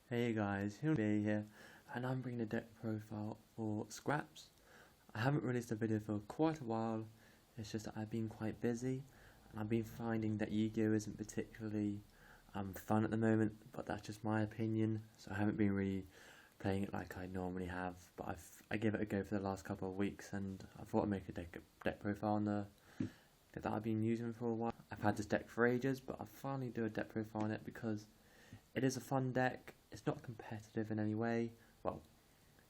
Hey guys, HindleCBA here, and I'm bringing a deck profile for scraps. I haven't released a video for quite a while. It's just that I've been quite busy, and I've been finding that Yu-Gi-Oh isn't particularly fun at the moment, but that's just my opinion, so I haven't been really playing it like I normally have, but I gave it a go for the last couple of weeks, and I thought I'd make a deck profile on the deck that I've been using for a while. I've had this deck for ages, but I'll finally do a deck profile on it because it is a fun deck. It's not competitive in any way. Well,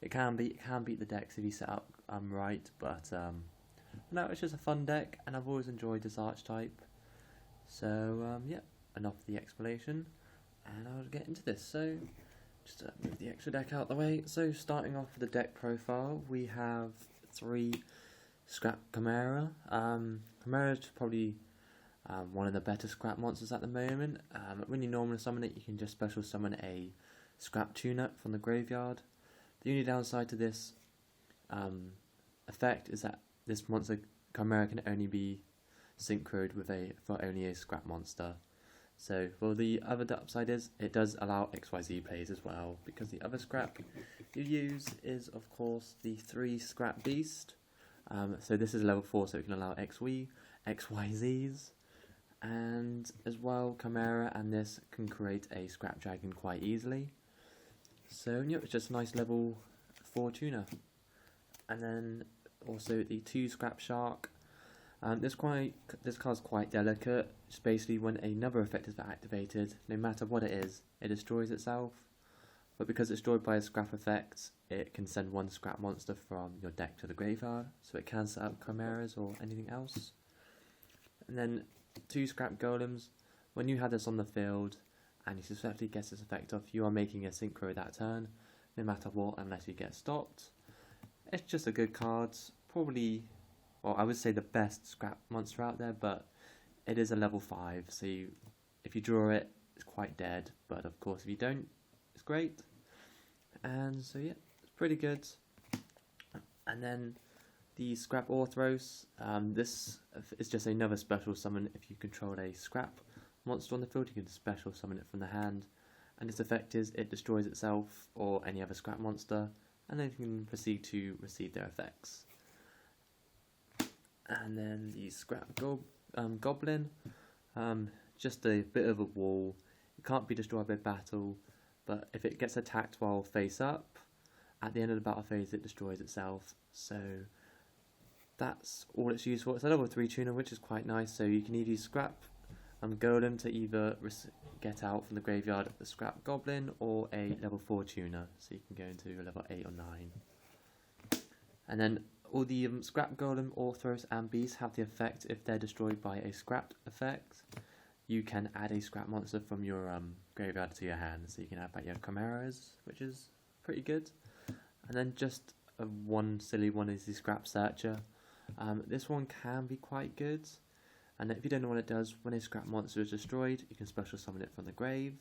it can beat the decks if you set up right, but no, it's just a fun deck, and I've always enjoyed this archetype. So yeah, enough of the explanation, and I'll get into this. So just move the extra deck out the way. So starting off with the deck profile, we have 3 Scrap Chimera. Chimera is probably one of the better scrap monsters at the moment. When you normally summon it, you can just special summon a scrap tune-up from the graveyard. The only downside to this effect is that this monster Chimera can only be synchroed with for only a scrap monster. So for the other upside is it does allow XYZ plays as well, because the other scrap you use is of course the 3 scrap beast. So this is level 4, so it can allow XYZs. And as well, Chimera and this can create a scrap dragon quite easily. So yeah, it's just a nice level 4 tuner. And then also the 2 scrap shark. This card's quite delicate. It's basically when another effect is activated, no matter what it is, it destroys itself. But because it's destroyed by a scrap effect, it can send 1 scrap monster from your deck to the graveyard, so it can set up chimeras or anything else. And then 2 scrap golems. When you have this on the field and you successfully get this effect off, you are making a synchro that turn, no matter what, unless you get stopped. It's just a good card. Probably, well, I would say the best scrap monster out there, but it is a level 5, so if you draw it, it's quite dead, but of course if you don't, it's great. And so yeah, it's pretty good. And then the Scrap Orthros, this is just another special summon. If you control a scrap monster on the field, you can special summon it from the hand, and its effect is it destroys itself or any other scrap monster, and then you can proceed to receive their effects. And then the Scrap Goblin, just a bit of a wall. It can't be destroyed by battle, but if it gets attacked while face up, at the end of the battle phase it destroys itself. So that's all it's used for. It's a level 3 tuner, which is quite nice, so you can either use Scrap Golem to either get out from the graveyard the Scrap Goblin, or a level 4 tuner, so you can go into a level 8 or 9. And then all the Scrap Golem, Orthros and Beasts have the effect, if they're destroyed by a Scrap effect, you can add a Scrap monster from your graveyard to your hand, so you can add back your Chimeras, which is pretty good. And then just one silly one is the Scrap Searcher. This one can be quite good, and if you don't know what it does, when a scrap monster is destroyed, you can special summon it from the grave,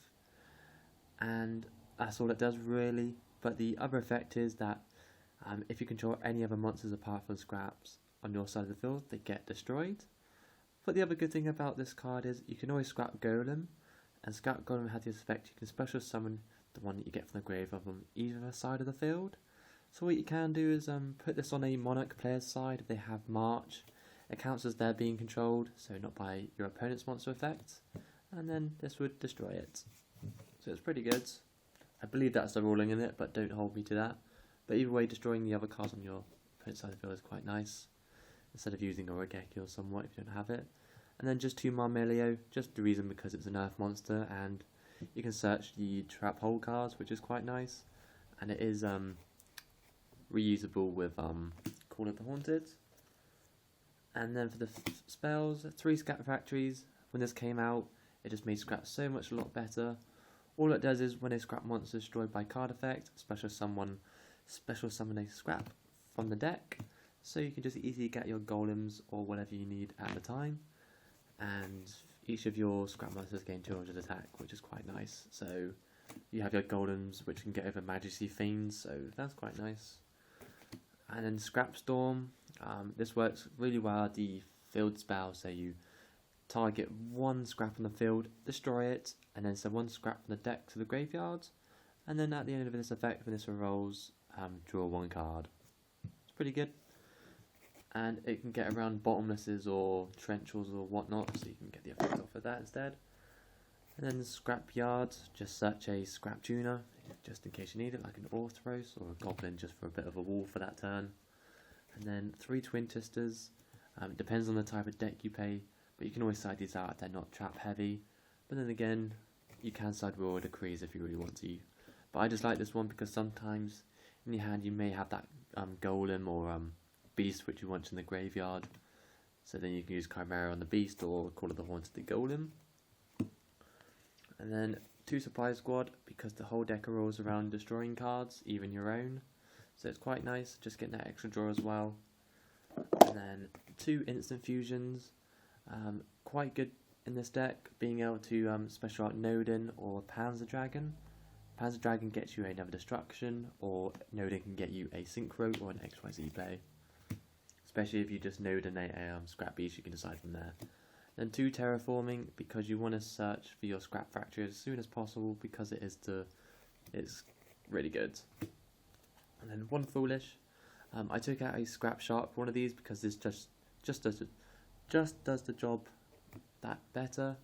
and that's all it does really. But the other effect is that if you control any other monsters apart from scraps on your side of the field, they get destroyed. But the other good thing about this card is you can always Scrap Golem, and Scrap Golem has this effect, you can special summon the one that you get from the grave on either side of the field. So what you can do is put this on a Monarch player's side if they have March. It counts as they're being controlled, so not by your opponent's monster effect, and then this would destroy it. So it's pretty good. I believe that's the ruling in it, but don't hold me to that. But either way, destroying the other cards on your opponent's side of the field is quite nice, instead of using a Regeki or somewhat if you don't have it. And then just 2 Marmelio, just the reason because it's an Earth monster, and you can search the Trap Hole cards, which is quite nice, and it is reusable with Call of the Haunted. And then for the spells, 3 Scrap Factories. When this came out, it just made scrap so much a lot better. All it does is when a scrap monster is destroyed by card effect, special summon a scrap from the deck, so you can just easily get your golems or whatever you need at the time, and each of your scrap monsters gain 200 attack, which is quite nice. So you have your golems which can get over Majesty Fiends, so that's quite nice. And then Scrap Storm, this works really well at the field spell, so you target 1 scrap on the field, destroy it, and then send 1 scrap from the deck to the graveyard, And then at the end of this effect, when this rolls, draw 1 card. It's pretty good. And it can get around bottomlesses or trenchals or whatnot, so you can get the effect off of that instead. And then the scrap yard, just search a scrap tuner, just in case you need it, like an Orthros or a Goblin, just for a bit of a wall for that turn. And then 3 Twin Twisters. It depends on the type of deck you play, but you can always side these out if they're not trap heavy. But then again, you can side roll decrees if you really want to. But I just like this one because sometimes in your hand you may have that golem or beast which you want in the graveyard. So then you can use Chimera on the beast or Call of the Haunted the golem. And then 2 Supply Squad, because the whole deck rolls around destroying cards, even your own. So it's quite nice, just getting that extra draw as well. And then 2 Instant Fusions, quite good in this deck, being able to special out Nodin or Panzer Dragon. Panzer Dragon gets you another destruction, or Nodin can get you a Synchro or an XYZ play. Especially if you just Nodin a Scrap Beast, you can decide from there. Then 2 Terraforming, because you want to search for your Scrap Factory as soon as possible, because it's really good. And then 1 Foolish. I took out a Scrap Shark for one of these because this just does the job that better,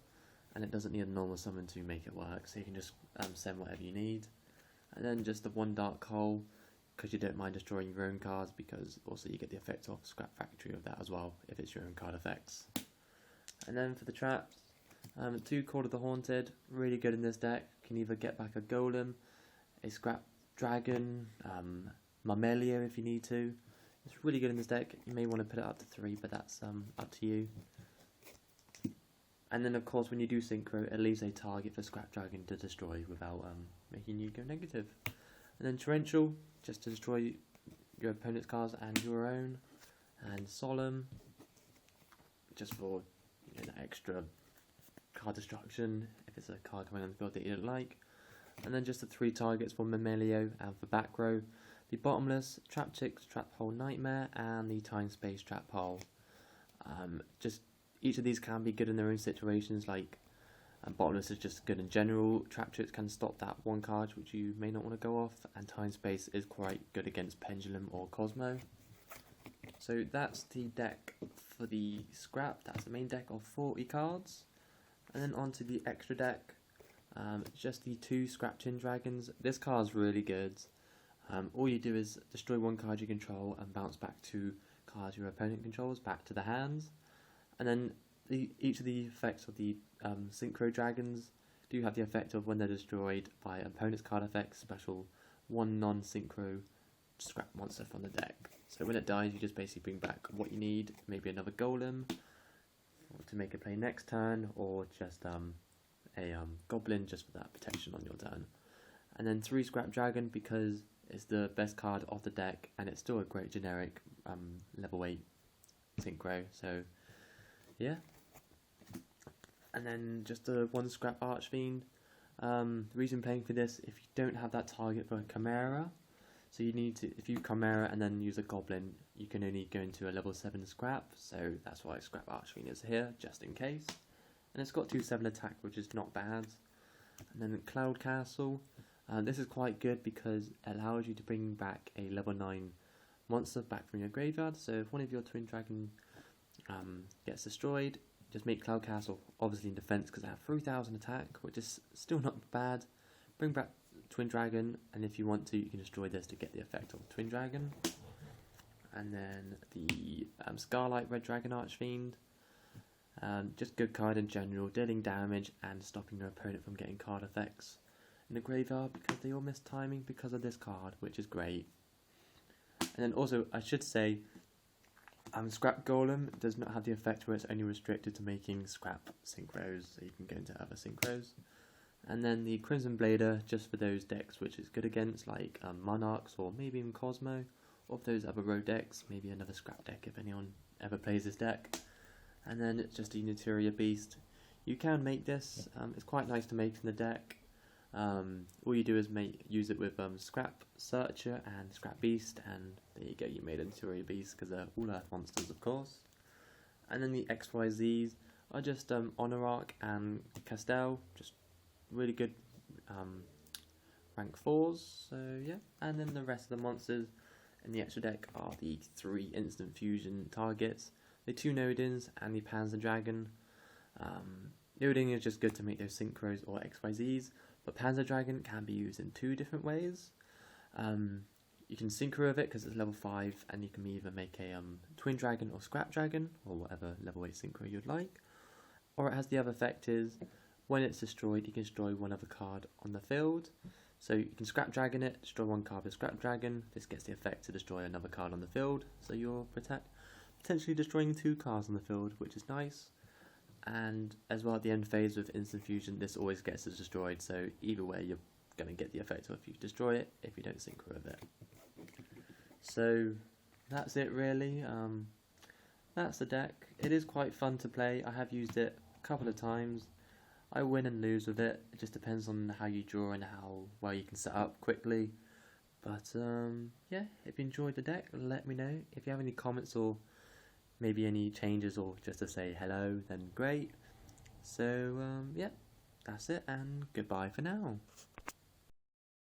and it doesn't need a normal summon to make it work, so you can just send whatever you need. And then just the 1 Dark Hole, because you don't mind destroying your own cards, because also you get the effect of Scrap Factory of that as well, if it's your own card effects. And then for the traps, 2 Call of the Haunted, really good in this deck. You can either get back a Golem, a Scrap Dragon, Marmelio if you need to. It's really good in this deck. You may want to put it up to 3, but that's up to you. And then of course when you do Synchro, it leaves a target for Scrap Dragon to destroy without making you go negative. And then Torrential, just to destroy your opponent's cards and your own. And Solemn, just for that extra card destruction if it's a card coming on the field that you don't like. And then just the 3 targets for Mamelio and for back row, the Bottomless, Trap Chicks, Trap Hole Nightmare, and the Time Space Trap Hole. Just each of these can be good in their own situations, like Bottomless is just good in general, Trap Chicks can stop that 1 card which you may not want to go off, and Time Space is quite good against Pendulum or Cosmo. So that's the deck for the Scrap, that's the main deck of 40 cards. And then onto the extra deck, just the 2 Scrap Tin Dragons. This card's really good. All you do is destroy 1 card you control and bounce back 2 cards your opponent controls back to the hands. And then each of the effects of the Synchro Dragons do have the effect of when they're destroyed by opponent's card effects, special 1 non-Synchro Scrap monster from the deck. So when it dies, you just basically bring back what you need, maybe another Golem to make a play next turn, or just a Goblin just for that protection on your turn. And then 3 Scrap Dragon, because it's the best card of the deck, and it's still a great generic level 8 Synchro, so yeah. And then just the 1 Scrap Archfiend. The reason playing for this, if you don't have that target for a Chimera, so you need to, if you Chimera and then use a Goblin, you can only go into a level 7 Scrap, so that's why Scrap Archfiend is here, just in case. And it's got 2/7 attack, which is not bad. And then Cloud Castle. This is quite good because it allows you to bring back a level 9 monster back from your graveyard. So if one of your Twin Dragon gets destroyed, just make Cloud Castle obviously in defense because they have 3000 attack, which is still not bad. Bring back Twin Dragon, and if you want to, you can destroy this to get the effect of Twin Dragon. And then the Scarlight Red Dragon Archfiend. Just good card in general, dealing damage and stopping your opponent from getting card effects in the graveyard because they all miss timing because of this card, which is great. And then also, I should say, Scrap Golem does not have the effect where it's only restricted to making Scrap Synchros, so you can go into other Synchros. And then the Crimson Blader, just for those decks which it's good against, like Monarchs or maybe even Cosmo, or if those other road decks, maybe another Scrap deck if anyone ever plays this deck. And then it's just a Interior Beast. You can make this, it's quite nice to make in the deck. All you do is use it with Scrap Searcher and Scrap Beast, and there you go, you made an Interior Beast because they're all Earth monsters, of course. And then the XYZs are just Honorarch and Castell, just really good rank 4s, so yeah. And then the rest of the monsters in the extra deck are the 3 instant fusion targets, the 2 Nodins, and the Panzer Dragon. Nodin is just good to make those synchros or XYZs, but Panzer Dragon can be used in 2 different ways. You can synchro with it because it's level 5, and you can either make a Twin Dragon or Scrap Dragon, or whatever level A synchro you'd like. Or it has the other effect is, when it's destroyed, you can destroy one other card on the field. So you can Scrap Dragon it, destroy one card with Scrap Dragon. This gets the effect to destroy another card on the field, so you're potentially destroying 2 cards on the field, which is nice. And as well at the end phase with Instant Fusion, this always gets destroyed, so either way you're going to get the effect if you destroy it, if you don't synchro with it. So that's it really. That's the deck. It is quite fun to play. I have used it a couple of times. I win and lose with it. It just depends on how you draw and how well you can set up quickly. But yeah, if you enjoyed the deck, let me know. If you have any comments or maybe any changes or just to say hello, then great. So yeah, that's it, and goodbye for now.